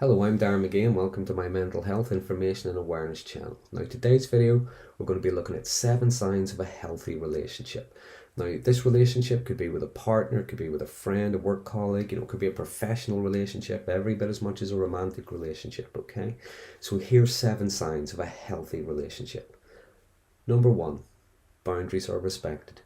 Hello, I'm Darren Magee and welcome to my mental health information and awareness channel. Now, today's video, we're going to be looking at 7 signs of a healthy relationship. Now, this relationship could be with a partner, it could be with a friend, a work colleague, it could be a professional relationship, every bit as much as a romantic relationship, okay? So here's 7 signs of a healthy relationship. Number 1, boundaries are respected.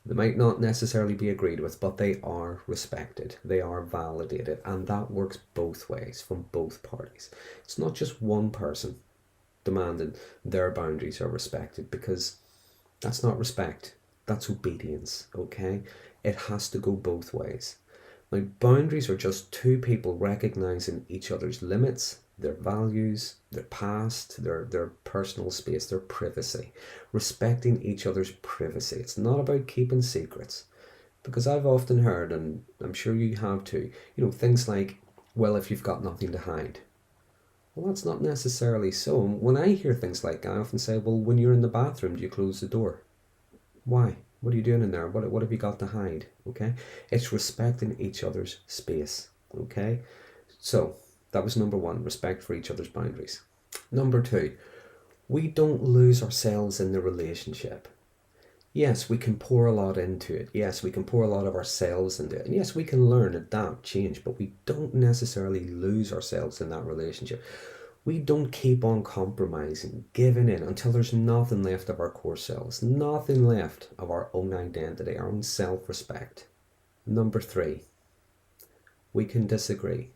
They might not necessarily be agreed with, but they are respected, they are validated, and that works both ways from both parties. It's not just one person demanding their boundaries are respected, because that's not respect, that's obedience, okay? It has to go both ways. Now, boundaries are just two people recognizing each other's limits, their values, their past, their personal space, their privacy, respecting each other's privacy. It's not about keeping secrets. Because I've often heard, and I'm sure you have too, things like, well, if you've got nothing to hide. Well, that's not necessarily so. When I hear things like that, I often say, well, when you're in the bathroom, do you close the door? Why? What are you doing in there? What have you got to hide? Okay? It's respecting each other's space. Okay? So, that was number 1, respect for each other's boundaries. Number 2, we don't lose ourselves in the relationship. Yes, we can pour a lot into it. Yes, we can pour a lot of ourselves into it. And yes, we can learn, adapt, change, but we don't necessarily lose ourselves in that relationship. We don't keep on compromising, giving in until there's nothing left of our core selves, nothing left of our own identity, our own self-respect. Number 3, we can disagree.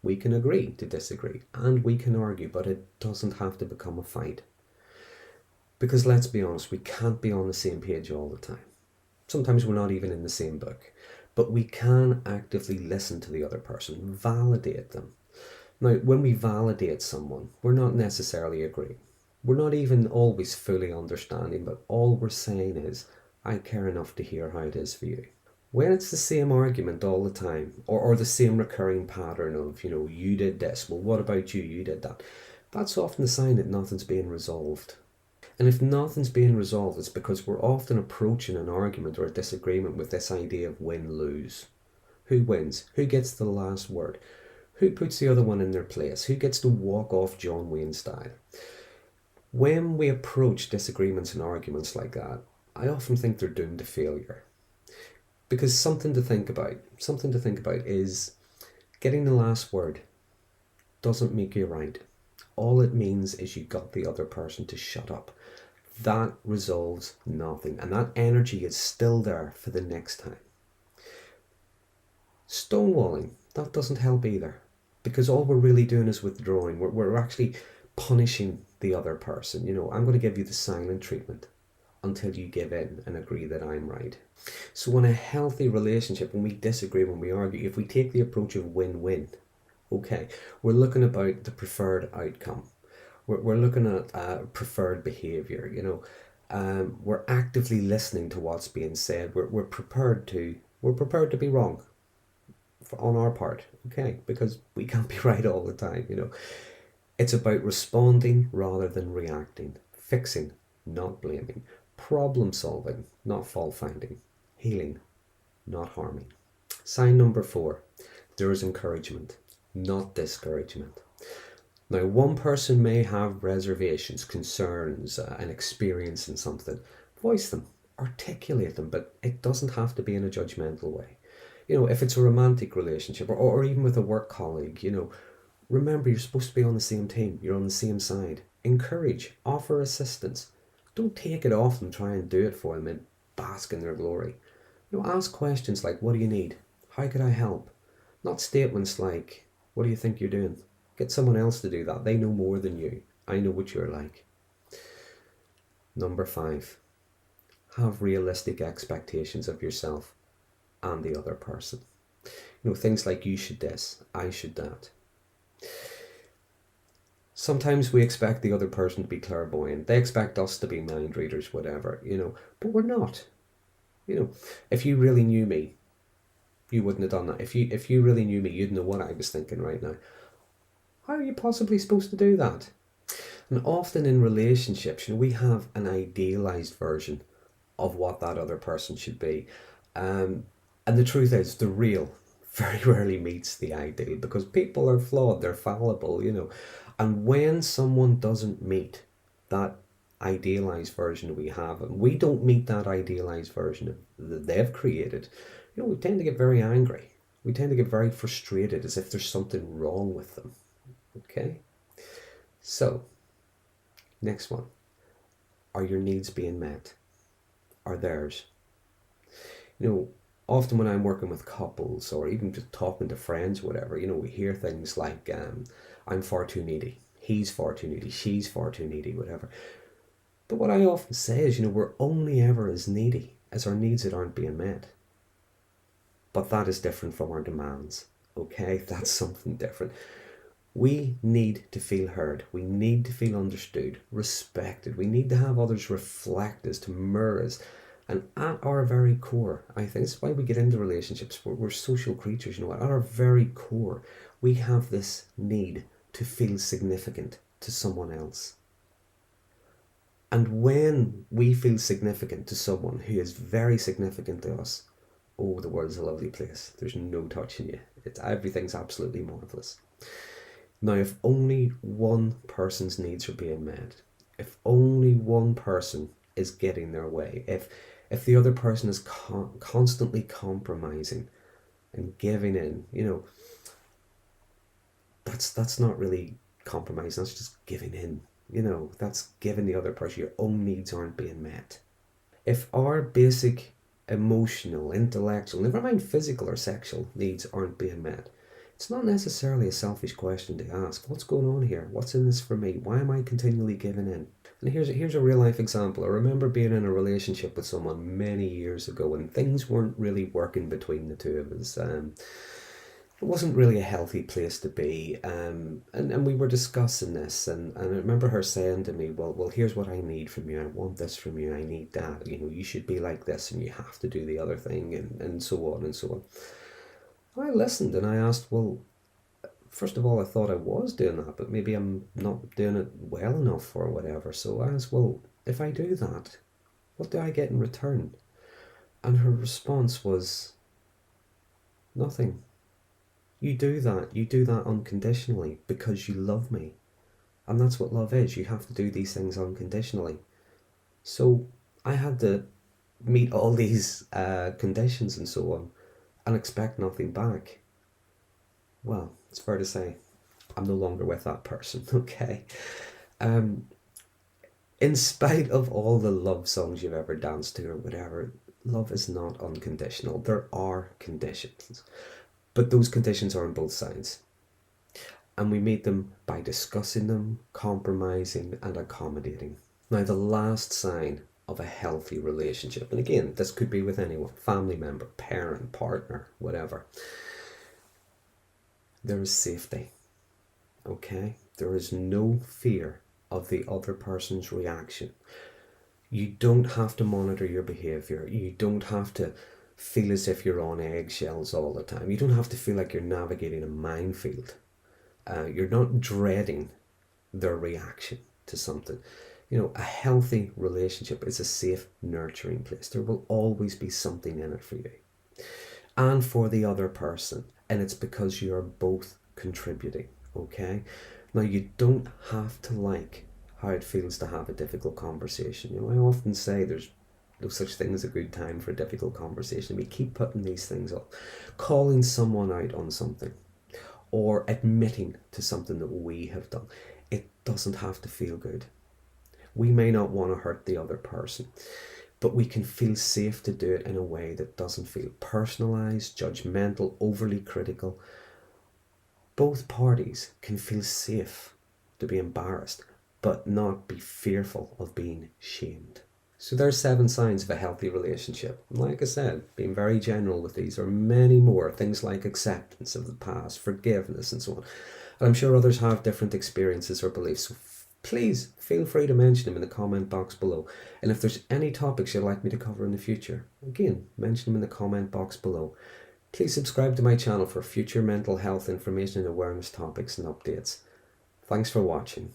We can agree to disagree, and we can argue, but it doesn't have to become a fight. Because let's be honest, we can't be on the same page all the time. Sometimes we're not even in the same book, but we can actively listen to the other person, validate them. Now, when we validate someone, we're not necessarily agreeing. We're not even always fully understanding, but all we're saying is, I care enough to hear how it is for you. When it's the same argument all the time, or the same recurring pattern of, you did this, well, what about you? You did that. That's often a sign that nothing's being resolved. And if nothing's being resolved, it's because we're often approaching an argument or a disagreement with this idea of win-lose. Who wins? Who gets the last word? Who puts the other one in their place? Who gets to walk off John Wayne style? When we approach disagreements and arguments like that, I often think they're doomed to failure. Because something to think about is getting the last word doesn't make you right. All it means is you got the other person to shut up. That resolves nothing, and that energy is still there for the next time. Stonewalling, that doesn't help either, because all we're really doing is withdrawing. We're actually punishing the other person. I'm going to give you the silent treatment until you give in and agree that I'm right. So in a healthy relationship, when we disagree, when we argue, if we take the approach of win-win, okay, we're looking about the preferred outcome. We're looking at preferred behaviour, we're actively listening to what's being said. We're prepared to be wrong on our part, okay, because we can't be right all the time, It's about responding rather than reacting, fixing, not blaming, problem solving, not fault finding, healing, not harming. Sign number 4, there is encouragement, not discouragement. Now, one person may have reservations, concerns, an experience in something. Voice them, articulate them, but it doesn't have to be in a judgmental way. If it's a romantic relationship or even with a work colleague, remember you're supposed to be on the same team, you're on the same side. Encourage, offer assistance. Don't take it off them, try and do it for them and bask in their glory. Ask questions like, what do you need? How could I help? Not statements like, what do you think you're doing? Get someone else to do that. They know more than you. I know what you're like. Number 5, have realistic expectations of yourself and the other person. Things like you should this, I should that. Sometimes we expect the other person to be clairvoyant. They expect us to be mind readers, whatever, but we're not. If you really knew me, you wouldn't have done that. If you really knew me, you'd know what I was thinking right now. How are you possibly supposed to do that? And often in relationships, we have an idealized version of what that other person should be. And the truth is, the real, very rarely meets the ideal because people are flawed, they're fallible. And when someone doesn't meet that idealized version we have, and we don't meet that idealized version that they've created, we tend to get very angry. We tend to get very frustrated as if there's something wrong with them. Okay? So, next one. Are your needs being met? Are theirs? Often when I'm working with couples or even just talking to friends, whatever, we hear things like, I'm far too needy, he's far too needy, she's far too needy, whatever. But what I often say is, we're only ever as needy as our needs that aren't being met. But that is different from our demands, okay? That's something different. We need to feel heard. We need to feel understood, respected. We need to have others reflect us, to mirror us. And at our very core, I think it's why we get into relationships. We're social creatures, At our very core, we have this need to feel significant to someone else. And when we feel significant to someone who is very significant to us, oh, the world's a lovely place. There's no touching you. Everything's absolutely marvelous. Now, if only one person's needs are being met, if only one person is getting their way, if the other person is constantly compromising and giving in, that's not really compromise. That's just giving in. That's giving the other person. Your own needs aren't being met. If our basic emotional, intellectual, never mind physical or sexual needs aren't being met, it's not necessarily a selfish question to ask. What's going on here? What's in this for me? Why am I continually giving in? And here's a real life example. I remember being in a relationship with someone many years ago, and things weren't really working between the two of us. It wasn't really a healthy place to be. And we were discussing this, and I remember her saying to me, well, here's what I need from you. I want this from you. I need that. You should be like this, and you have to do the other thing, and so on and so on. I listened and I asked, well, first of all, I thought I was doing that, but maybe I'm not doing it well enough or whatever. So I asked, well, if I do that, what do I get in return? And her response was, nothing. You do that unconditionally because you love me. And that's what love is. You have to do these things unconditionally. So I had to meet all these conditions and so on and expect nothing back. Well, it's fair to say I'm no longer with that person, okay? Um, in spite of all the love songs you've ever danced to or whatever, love is not unconditional. There are conditions, but those conditions are on both sides. And we meet them by discussing them, compromising, and accommodating. Now, the last sign of a healthy relationship, and again, this could be with anyone, family member, parent, partner, whatever, there is safety, okay? There is no fear of the other person's reaction. You don't have to monitor your behavior. You don't have to feel as if you're on eggshells all the time. You don't have to feel like you're navigating a minefield. You're not dreading their reaction to something. A healthy relationship is a safe, nurturing place. There will always be something in it for you and for the other person, and it's because you're both contributing, okay? Now, you don't have to like how it feels to have a difficult conversation. I often say there's no such thing as a good time for a difficult conversation. We keep putting these things up. Calling someone out on something or admitting to something that we have done, it doesn't have to feel good. We may not want to hurt the other person, but we can feel safe to do it in a way that doesn't feel personalized, judgmental, overly critical. Both parties can feel safe to be embarrassed, but not be fearful of being shamed. So there's 7 signs of a healthy relationship. Like I said, being very general with these are many more. Things like acceptance of the past, forgiveness, and so on. And I'm sure others have different experiences or beliefs. So please feel free to mention them in the comment box below. And if there's any topics you'd like me to cover in the future, again, mention them in the comment box below. Please subscribe to my channel for future mental health information and awareness topics and updates. Thanks for watching.